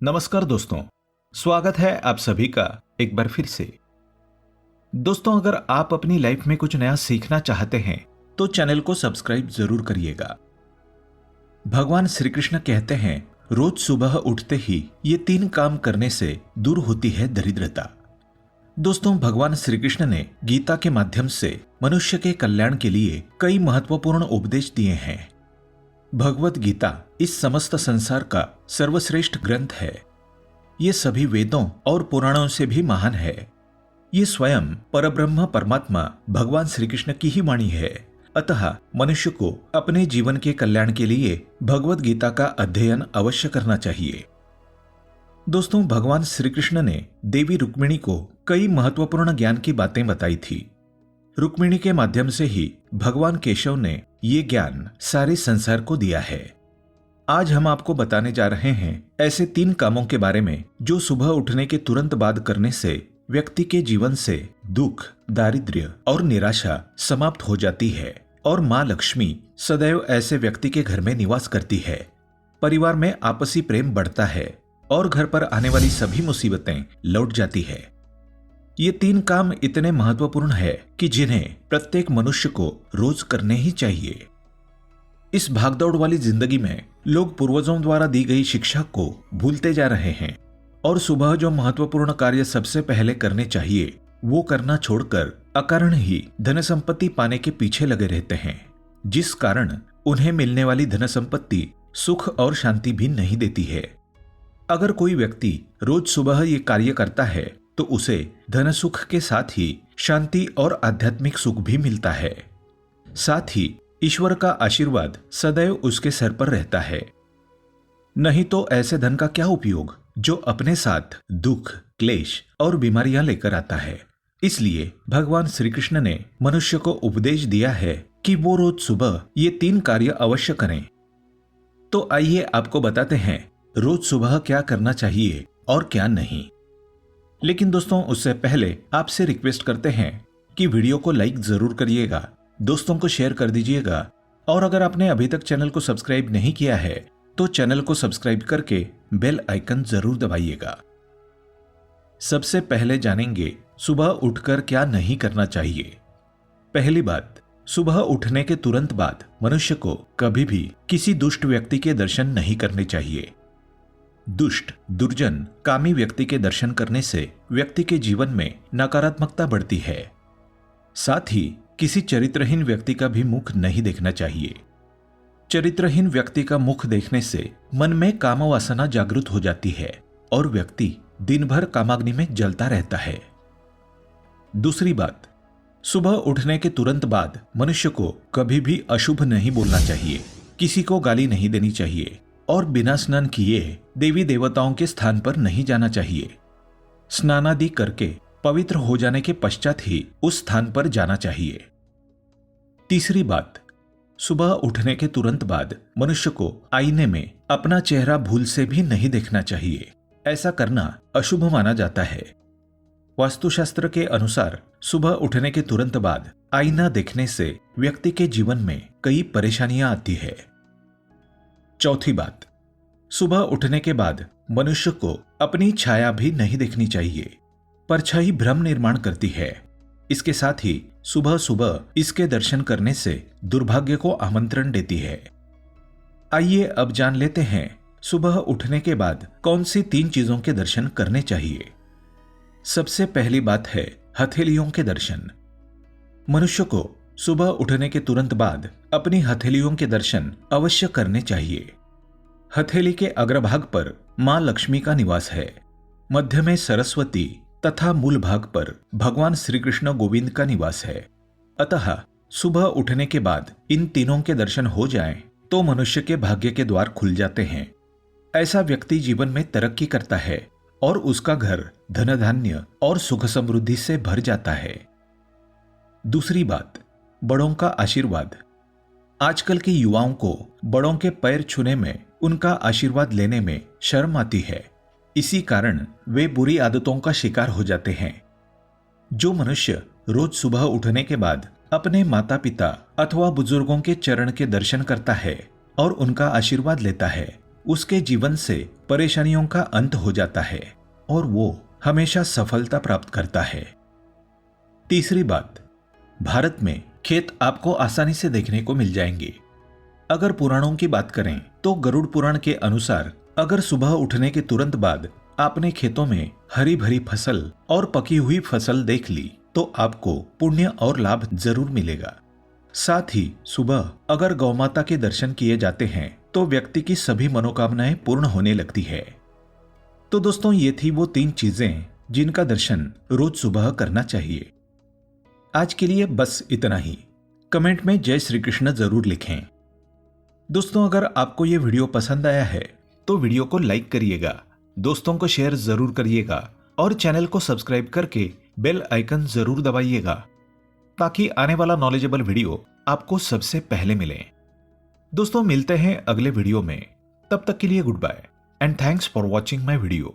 नमस्कार दोस्तों, स्वागत है आप सभी का एक बार फिर से। दोस्तों, अगर आप अपनी लाइफ में कुछ नया सीखना चाहते हैं तो चैनल को सब्सक्राइब जरूर करिएगा। भगवान श्री कृष्ण कहते हैं, रोज सुबह उठते ही ये 3 काम करने से दूर होती है दरिद्रता। दोस्तों, भगवान श्री कृष्ण ने गीता के माध्यम से मनुष्य के कल्याण के लिए कई महत्वपूर्ण उपदेश दिए हैं। भगवत गीता इस समस्त संसार का सर्वश्रेष्ठ ग्रंथ है। ये सभी वेदों और पुराणों से भी महान है। ये स्वयं परब्रह्म परमात्मा भगवान श्री कृष्ण की ही वाणी है। अतः मनुष्य को अपने जीवन के कल्याण के लिए भगवत गीता का अध्ययन अवश्य करना चाहिए। दोस्तों, भगवान श्री कृष्ण ने देवी रुक्मिणी को कई महत्वपूर्ण ज्ञान की बातें बताई थी। रुक्मिणी के माध्यम से ही भगवान केशव ने ये ज्ञान सारे संसार को दिया है। आज हम आपको बताने जा रहे हैं ऐसे 3 कामों के बारे में जो सुबह उठने के तुरंत बाद करने से व्यक्ति के जीवन से दुख, दारिद्र्य और निराशा समाप्त हो जाती है और माँ लक्ष्मी सदैव ऐसे व्यक्ति के घर में निवास करती है। परिवार में आपसी प्रेम बढ़ता है और घर पर आने वाली सभी मुसीबतें लौट जाती है। ये 3 काम इतने महत्वपूर्ण है कि जिन्हें प्रत्येक मनुष्य को रोज करने ही चाहिए। इस भागदौड़ वाली जिंदगी में लोग पूर्वजों द्वारा दी गई शिक्षा को भूलते जा रहे हैं और सुबह जो महत्वपूर्ण कार्य सबसे पहले करने चाहिए वो करना छोड़कर अकारण ही धन संपत्ति पाने के पीछे लगे रहते हैं, जिस कारण उन्हें मिलने वाली धन संपत्ति सुख और शांति भी नहीं देती है। अगर कोई व्यक्ति रोज सुबह ये कार्य करता है तो उसे धन सुख के साथ ही शांति और आध्यात्मिक सुख भी मिलता है। साथ ही ईश्वर का आशीर्वाद सदैव उसके सर पर रहता है। नहीं तो ऐसे धन का क्या उपयोग जो अपने साथ दुख, क्लेश और बीमारियां लेकर आता है। इसलिए भगवान श्री कृष्ण ने मनुष्य को उपदेश दिया है कि वो रोज सुबह ये 3 कार्य अवश्य करें। तो आइए आपको बताते हैं रोज सुबह क्या करना चाहिए और क्या नहीं। लेकिन दोस्तों, उससे पहले आपसे रिक्वेस्ट करते हैं कि वीडियो को लाइक जरूर करिएगा, दोस्तों को शेयर कर दीजिएगा और अगर आपने अभी तक चैनल को सब्सक्राइब नहीं किया है तो चैनल को सब्सक्राइब करके बेल आइकन जरूर दबाइएगा। सबसे पहले जानेंगे सुबह उठकर क्या नहीं करना चाहिए। पहली बात, सुबह उठने के तुरंत बाद मनुष्य को कभी भी किसी दुष्ट व्यक्ति के दर्शन नहीं करने चाहिए। दुष्ट, दुर्जन, कामी व्यक्ति के दर्शन करने से व्यक्ति के जीवन में नकारात्मकता बढ़ती है। साथ ही किसी चरित्रहीन व्यक्ति का भी मुख नहीं देखना चाहिए। चरित्रहीन व्यक्ति का मुख देखने से मन में काम वासना जागृत हो जाती है और व्यक्ति दिन भर कामाग्नि में जलता रहता है। दूसरी बात, सुबह उठने के तुरंत बाद मनुष्य को कभी भी अशुभ नहीं बोलना चाहिए, किसी को गाली नहीं देनी चाहिए और बिना स्नान किए देवी देवताओं के स्थान पर नहीं जाना चाहिए। स्नानादि करके पवित्र हो जाने के पश्चात ही उस स्थान पर जाना चाहिए। तीसरी बात, सुबह उठने के तुरंत बाद मनुष्य को आईने में अपना चेहरा भूल से भी नहीं देखना चाहिए। ऐसा करना अशुभ माना जाता है। वास्तुशास्त्र के अनुसार सुबह उठने के तुरंत बाद आईना देखने से व्यक्ति के जीवन में कई परेशानियां आती है। चौथी बात, सुबह उठने के बाद मनुष्य को अपनी छाया भी नहीं देखनी चाहिए। परछाई भ्रम निर्माण करती है। इसके साथ ही सुबह सुबह इसके दर्शन करने से दुर्भाग्य को आमंत्रण देती है। आइए अब जान लेते हैं सुबह उठने के बाद कौन सी 3 चीजों के दर्शन करने चाहिए। सबसे पहली बात है हथेलियों के दर्शन। मनुष्य को सुबह उठने के तुरंत बाद अपनी हथेलियों के दर्शन अवश्य करने चाहिए। हथेली के अग्रभाग पर मां लक्ष्मी का निवास है, मध्य में सरस्वती तथा मूल भाग पर भगवान श्री कृष्ण गोविंद का निवास है। अतः सुबह उठने के बाद इन तीनों के दर्शन हो जाएं तो मनुष्य के भाग्य के द्वार खुल जाते हैं। ऐसा व्यक्ति जीवन में तरक्की करता है और उसका घर धन धान्य और सुख समृद्धि से भर जाता है। दूसरी बात, बड़ों का आशीर्वाद। आजकल के युवाओं को बड़ों के पैर छूने में, उनका आशीर्वाद लेने में शर्म आती है। इसी कारण वे बुरी आदतों का शिकार हो जाते हैं। जो मनुष्य रोज सुबह उठने के बाद अपने माता पिता अथवा बुजुर्गों के चरण के दर्शन करता है और उनका आशीर्वाद लेता है, उसके जीवन से परेशानियों का अंत हो जाता है और वो हमेशा सफलता प्राप्त करता है। तीसरी बात, भारत में खेत आपको आसानी से देखने को मिल जाएंगे। अगर पुराणों की बात करें तो गरुड़ पुराण के अनुसार अगर सुबह उठने के तुरंत बाद आपने खेतों में हरी भरी फसल और पकी हुई फसल देख ली तो आपको पुण्य और लाभ जरूर मिलेगा। साथ ही सुबह अगर गौमाता के दर्शन किए जाते हैं तो व्यक्ति की सभी मनोकामनाएं पूर्ण होने लगती है। तो दोस्तों, ये थी वो 3 चीजें जिनका दर्शन रोज सुबह करना चाहिए। आज के लिए बस इतना ही। कमेंट में जय श्री कृष्ण जरूर लिखें। दोस्तों, अगर आपको ये वीडियो पसंद आया है तो वीडियो को लाइक करिएगा, दोस्तों को शेयर जरूर करिएगा और चैनल को सब्सक्राइब करके बेल आइकन जरूर दबाइएगा ताकि आने वाला नॉलेजेबल वीडियो आपको सबसे पहले मिले। दोस्तों, मिलते हैं अगले वीडियो में। तब तक के लिए good bye and thanks for watching my video.